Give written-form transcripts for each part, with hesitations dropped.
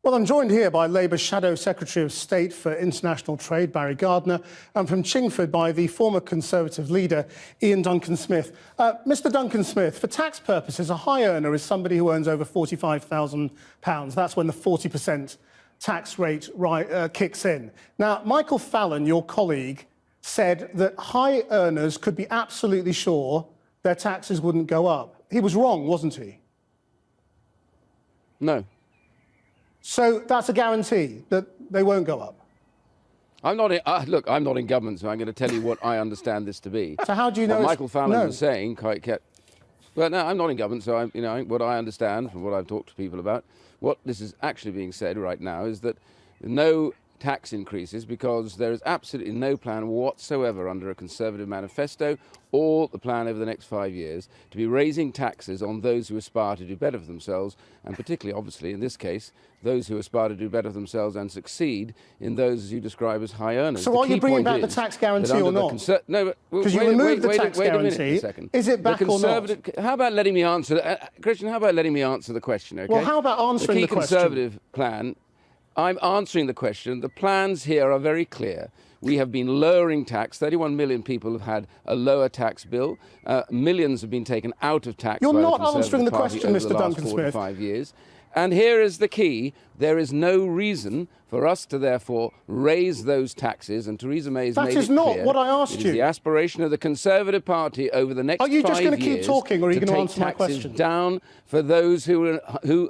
Well, I'm joined here by Labour's Shadow Secretary of State for International Trade, Barry Gardiner, and from Chingford by the former Conservative leader, Ian Duncan-Smith. Mr Duncan-Smith, for tax purposes, a high earner is somebody who earns over £45,000. That's when the 40% tax rate kicks in. Now, Michael Fallon, your colleague, said that high earners could be absolutely sure their taxes wouldn't go up. He was wrong, wasn't he? No. So that's a guarantee that they won't go up? I'm not in, look, I'm not in government, so I'm going to tell you what I understand this to be. So how do you know? What Michael Fallon was saying quite kept... Well, no, I'm not in government, so what I understand from what I've talked to people about, what this is actually being said right now is that no tax increases because there is absolutely no plan whatsoever under a Conservative manifesto or the plan over the next 5 years to be raising taxes on those who aspire to do better for themselves, and particularly, obviously, in this case, those who aspire to do better for themselves and succeed in those as you describe as high earners. So are you bringing back the tax guarantee or not? No, because you removed the tax guarantee. Is it back or not? How about letting me answer, Christian, how about letting me answer the question, OK? Well, how about answering the question? The key Conservative plan, I'm answering the question. The plans here are very clear. We have been lowering tax. 31 million people have had a lower tax bill. Millions have been taken out of tax. You're by not the answering the Party question, over Mr. the last Duncan-Smith. 4 to 5 years. And here is the key. There is no reason for us to therefore raise those taxes, and Theresa May has made it clear. That is not what I asked you. It is the aspiration of the Conservative Party over the next 5 years. Are you just going to keep talking, or are you going to answer my question? Down for those who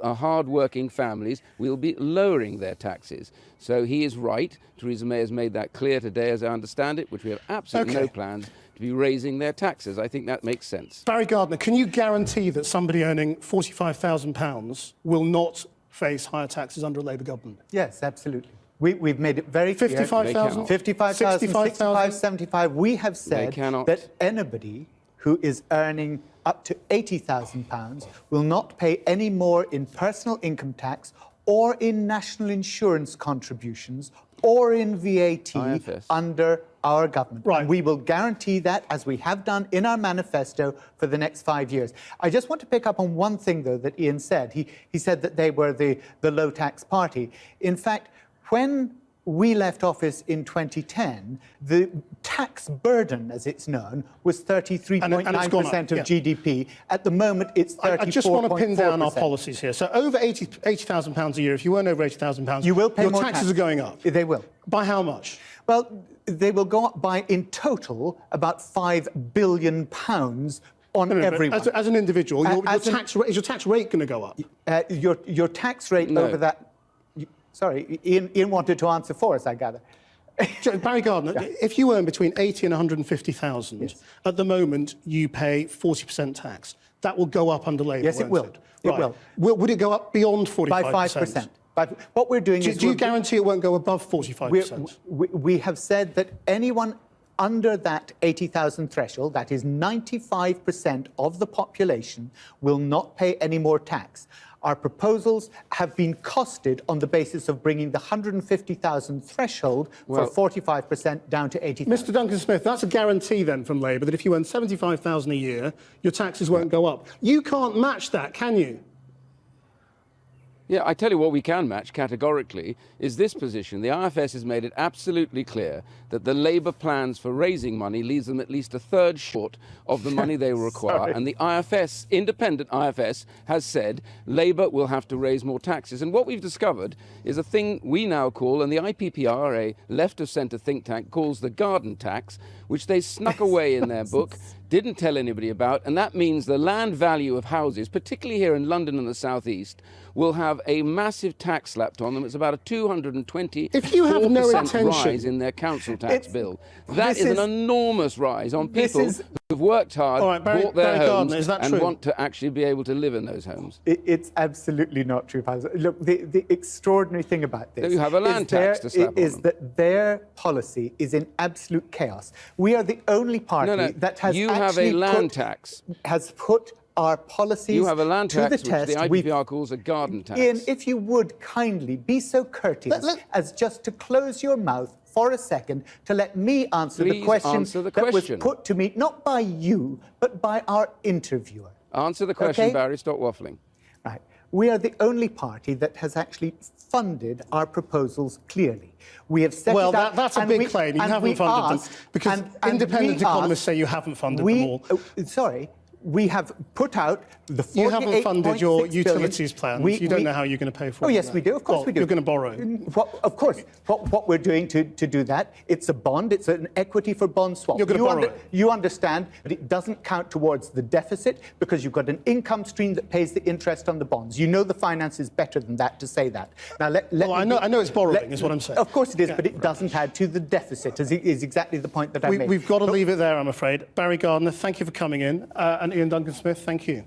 are hard-working families. We'll be lowering their taxes. So he is right. Theresa May has made that clear today, as I understand it, which we have absolutely no plans to be raising their taxes. I think that makes sense. Barry Gardiner, can you guarantee that somebody earning £45,000 will not face higher taxes under a Labour government? Yes, absolutely. We've made it very clear. 55,000? 55,000, 65, 75. We have said that anybody who is earning up to £80,000 will not pay any more in personal income tax or in national insurance contributions or in VAT IFS. under our government. Right. And we will guarantee that, as we have done in our manifesto, for the next 5 years. I just want to pick up on one thing, though, that Ian said. He said that they were the low-tax party. In fact, when we left office in 2010, the tax burden, as it's known, was 33.9% of GDP. At the moment, it's 34.4%. I just want to pin down our policies here. So over £80,000 a year, if you earn over £80,000, you will pay your more taxes are going up. They will. By how much? Well, they will go up by, in total, about £5 billion on everyone. As an individual, is your tax rate going to go up? Your tax rate over that... Sorry, Ian wanted to answer for us, I gather. Barry Gardiner, if you earn between 80 and 150,000, at the moment you pay 40% tax. That will go up under Labour, Yes, it will. It will. Would it go up beyond 45%? By 5%. What we're doing is... Do you guarantee it won't go above 45%? We have said that anyone under that 80,000 threshold, that is 95% of the population, will not pay any more tax. Our proposals have been costed on the basis of bringing the 150,000 threshold for 45% down to 80,000. Mr Duncan-Smith, that's a guarantee then from Labour that if you earn 75,000 a year, your taxes won't go up. You can't match that, can you? Yeah, I tell you what we can match categorically is this position. The IFS has made it absolutely clear that the Labour plans for raising money leaves them at least a third short of the money they will require. And the IFS, independent IFS, has said Labour will have to raise more taxes. And what we've discovered is a thing we now call, and the IPPR, a left-of-centre think tank, calls the garden tax, which they snuck away in their book, didn't tell anybody about, and that means the land value of houses, particularly here in London and the South East, will have a massive tax slapped on them. It's about a 224% rise in their council tax bill. That is an enormous rise on people who've worked hard, bought their homes, and want to actually be able to live in those homes. It's absolutely not true. Look, the extraordinary thing about this you have a land tax to slap on is them. that their policy is in absolute chaos. We are the only party that has has put our policies you have a land tax, to the test. Which the IPPR calls a garden tax. Ian, if you would kindly be so courteous as just to close your mouth for a second to let me answer the question that was put to me, not by you, but by our interviewer. Answer the question, Barry. Stop waffling. Right. we are the only party that has actually funded our proposals clearly. We have set Well, it out, that's a and big claim. You haven't funded them because independent economists say you haven't funded them all. Sorry. We have put out the 48.6 You haven't funded your billion. utilities plans. You don't know how you're going to pay for it. Oh, yes, we do. Of course we do. You're going to borrow. Of course. What we're doing to do that, it's a bond. It's an equity for bond swap. You're going to borrow it. You understand that it doesn't count towards the deficit because you've got an income stream that pays the interest on the bonds. You know the finance is better than that to say that. Now, I know it's borrowing, is what I'm saying. Of course it is, but it doesn't add to the deficit, is exactly the point that I made. We've got to leave it there, I'm afraid. Barry Gardiner, thank you for coming in. And Ian Duncan-Smith, thank you.